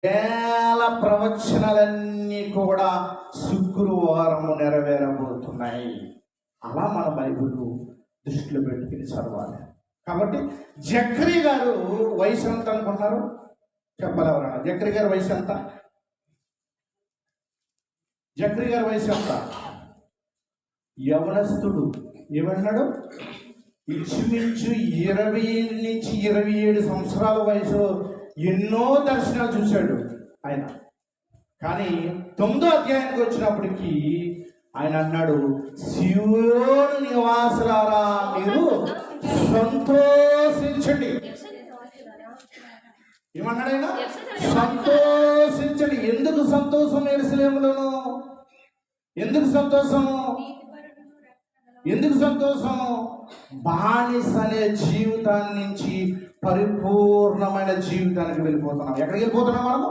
వేల ప్రవచనాలన్నీ కూడా శుక్రవారము నెరవేరబోతున్నాయి. అలా మన బైబిల్ దృష్టిలో పెట్టుకుని చదవాలి. కాబట్టి జక్కరీ గారు వయసు ఎంత అనుకున్నారు? చెప్పాలి ఎవరన్నా? జక్కరీ గారి వయసు ఎంత? జక్కరీ గారి వయసు ఎంత? యవనస్తుడు. ఏమన్నాడు? ఇంచుమించు 20 నుంచి 27 సంవత్సరాల వయసు ఎన్నో దర్శనాలు చూశాడు ఆయన. కానీ 9వ అధ్యాయానికి వచ్చినప్పటికీ ఆయన అన్నాడు, సియోను నివాసులారా మీరు సంతోషించండి. ఏమన్నాడు ఆయన? సంతోషించండి. ఎందుకు సంతోషం యెరూషలేములోను? ఎందుకు సంతోషము? ఎందుకు సంతోషం? బానిస అనే జీవితాన్ని నుంచి పరిపూర్ణమైన జీవితానికి వెళ్ళిపోతున్నాం. ఎక్కడికి వెళ్ళిపోతున్నాం మనము?